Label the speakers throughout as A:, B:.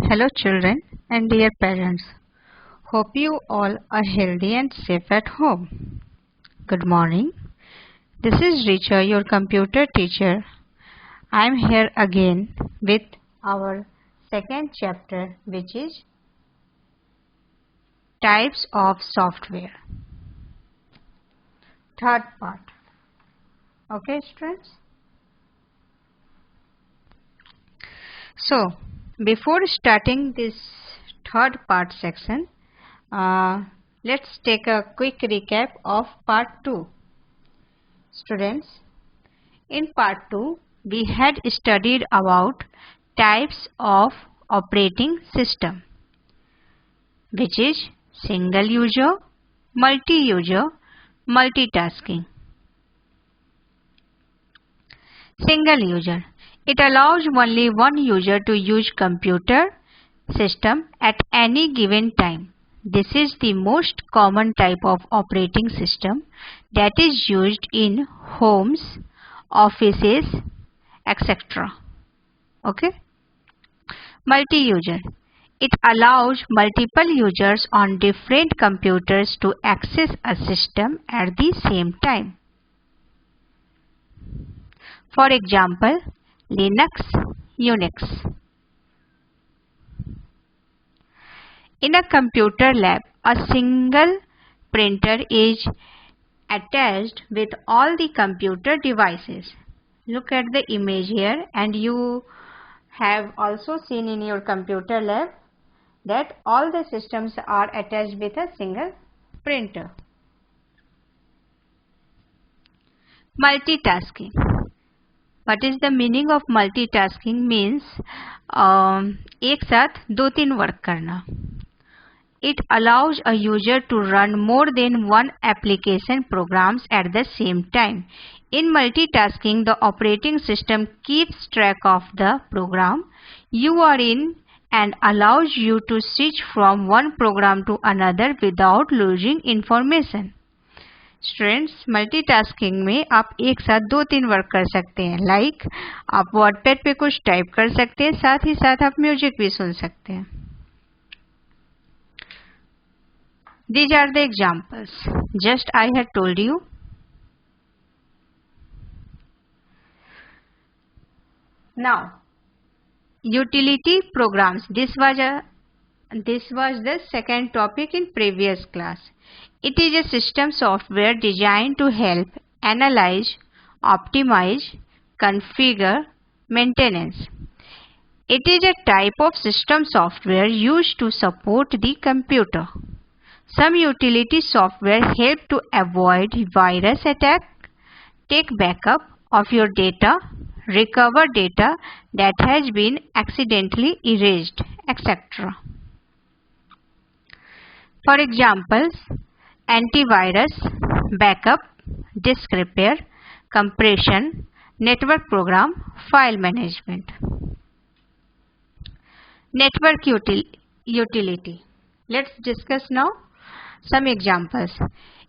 A: Hello children and dear parents. Hope you all are healthy and safe at home. Good morning. This is Richa, your computer teacher. I am here again with our second chapter, which is Types of Software. Third part. Okay students? So, before starting this third part section, let's take a quick recap of part 2. Students, in part 2, we had studied about types of operating system, which is single user, multi-user, multitasking. Single user. It allows only one user to use computer system at any given time. This is the most common type of operating system that is used in homes, offices, etc. Okay? Multi-user. It allows multiple users on different computers to access a system at the same time. For example, Linux, Unix. In a computer lab, a single printer is attached with all the computer devices. Look at the image here, and you have also seen in your computer lab that all the systems are attached with a single printer. Multitasking. What is the meaning of multitasking? Means एक साथ दो तीन work करना. It allows a user to run more than one application programs at the same time. In multitasking, the operating system keeps track of the program you are in and allows you to switch from one program to another without losing information. Students, multitasking में आप एक साथ दो तीन work कर सकते हैं. Like आप वर्डपैड पे कुछ टाइप कर सकते हैं, साथ ही साथ आप म्यूजिक भी सुन सकते हैं. These are the examples. Just I had told you. Now, utility programs. This was the second topic in previous class. It is a system software designed to help analyze, optimize, configure, maintenance. It is a type of system software used to support the computer. Some utility software help to avoid virus attack, take backup of your data, recover data that has been accidentally erased, etc. For example, antivirus, backup, disk repair, compression, network program, file management. Network utility. Let's discuss now some examples.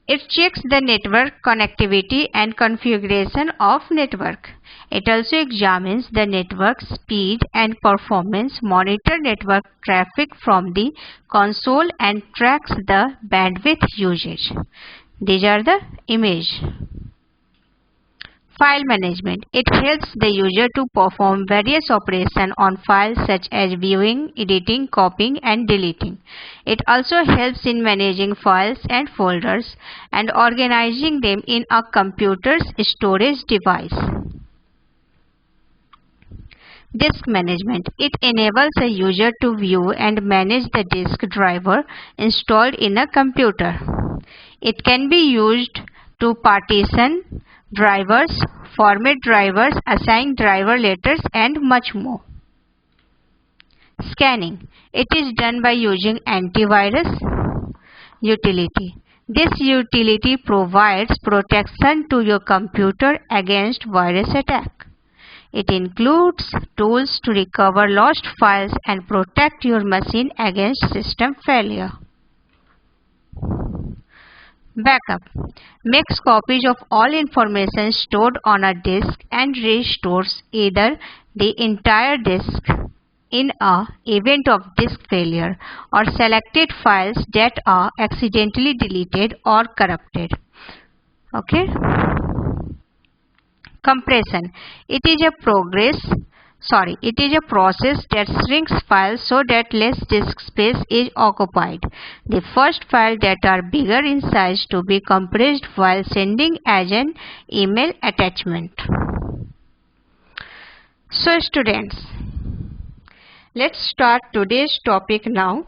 A: It checks the network connectivity and configuration of network. It also examines the network speed and performance, monitor network traffic from the console and tracks the bandwidth usage. These are the image. File management. It helps the user to perform various operations on files such as viewing, editing, copying and deleting. It also helps in managing files and folders and organizing them in a computer's storage device. Disk management. It enables a user to view and manage the disk driver installed in a computer. It can be used to partition drivers, format drivers, assign driver letters and much more. Scanning. It is done by using antivirus utility. This utility provides protection to your computer against virus attack. It includes tools to recover lost files and protect your machine against system failure. Backup. Makes copies of all information stored on a disk and restores either the entire disk in a event of disk failure or selected files that are accidentally deleted or corrupted. Okay. Compression. It is a process that shrinks files so that less disk space is occupied. The first files that are bigger in size to be compressed while sending as an email attachment. So students, let's start today's topic now.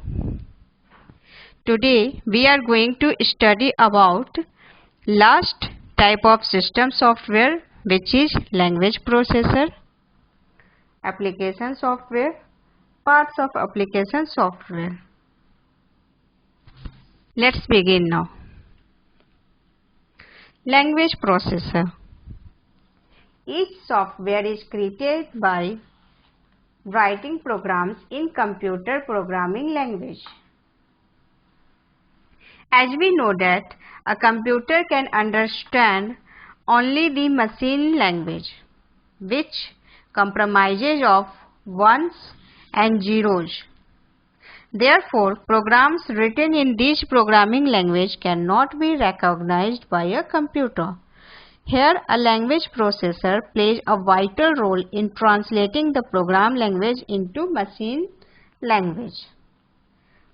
A: Today we are going to study about last type of system software, which is language processor, application software, parts of application software. Let's begin now. Language processor. Each software is created by writing programs in computer programming language. As we know that a computer can understand only the machine language, which comprises of ones and zeros. Therefore, programs written in this programming language cannot be recognized by a computer. Here, a language processor plays a vital role in translating the program language into machine language.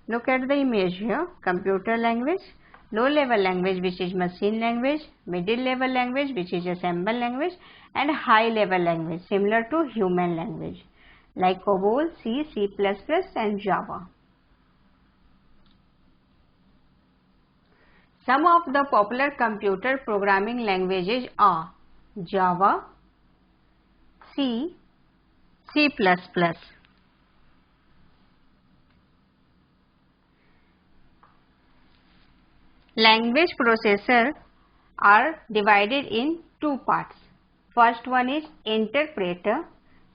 A: Look at the image here. Computer language, low level language which is machine language, middle level language which is assembly language, and high level language similar to human language like COBOL, C, C++ and Java. Some of the popular computer programming languages are Java, C, C++. Language processors are divided in two parts. First one is interpreter,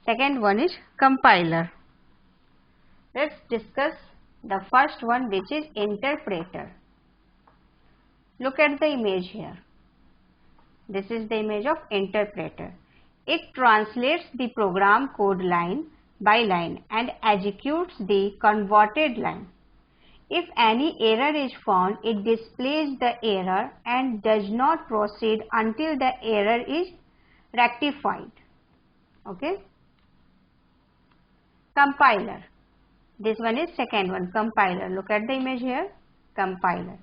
A: second one is compiler. Let's discuss the first one, which is interpreter. Look at the image here. This is the image of interpreter. It translates the program code line by line and executes the converted line. If any error is found, it displays the error and does not proceed until the error is rectified. Okay. Compiler. This one is second one, compiler. Look at the image here. Compiler.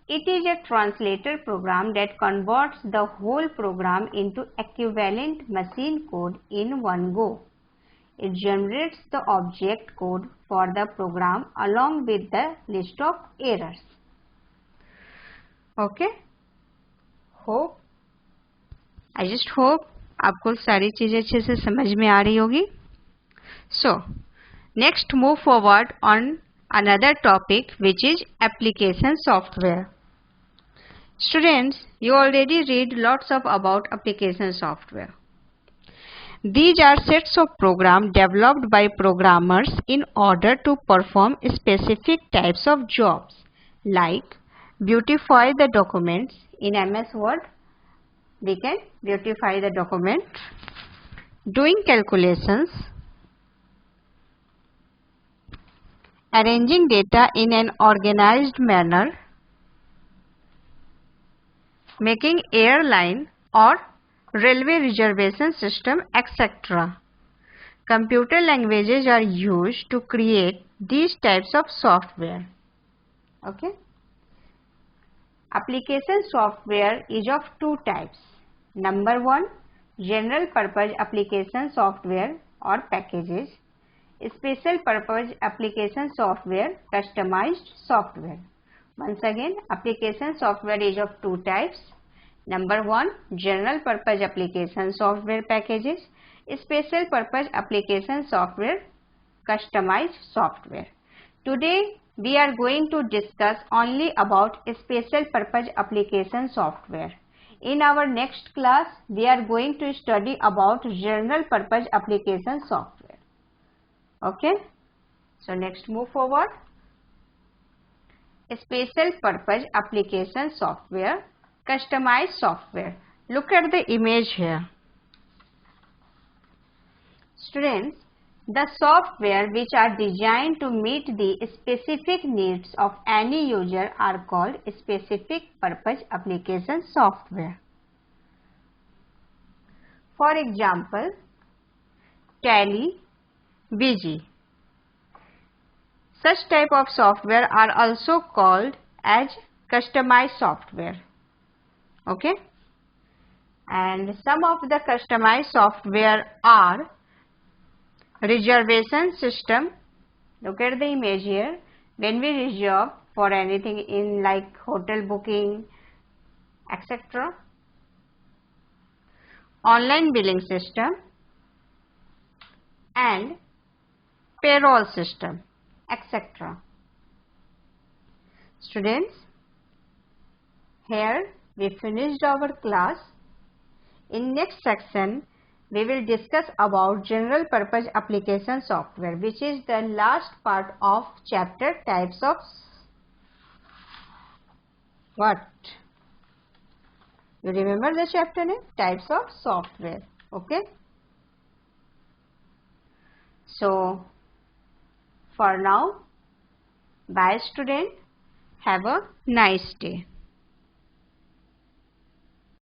A: It is a translator program that converts the whole program into equivalent machine code in one go. It generates the object code for the program along with the list of errors. Okay. I just hope आपको सारी चीजें अच्छे से समझ में आ रही होगी. So, next move forward on another topic, which is application software. Students, you already read lots of about application software. These are sets of programs developed by programmers in order to perform specific types of jobs, like beautify the documents. In MS Word, we can beautify the document, doing calculations, arranging data in an organized manner, making airline or railway reservation system, etc. Computer languages are used to create these types of software. Okay. Application software is of two types. Number one, general purpose application software or packages. Special purpose application software, customized software. Once again, application software is of two types. Number one, general purpose application software packages. Special purpose application software, customized software. Today we are going to discuss only about special purpose application software. In our next class, we are going to study about general purpose application software. Okay. So next move forward. Special purpose application software, customized software. Look at the image here. Students, The software which are designed to meet the specific needs of any user are called specific purpose application software. For example, Tally, Vigi. Such type of software are also called as customized software. Okay? And some of the customized software are reservation system. Look at the image here. When we reserve for anything in like hotel booking, etc. Online billing system and payroll system, etc. Students, here we finished our class. In next section, we will discuss about general purpose application software, which is the last part of chapter types of what? You remember the chapter name? Types of software. Okay. So, for now, bye student. Have a nice day.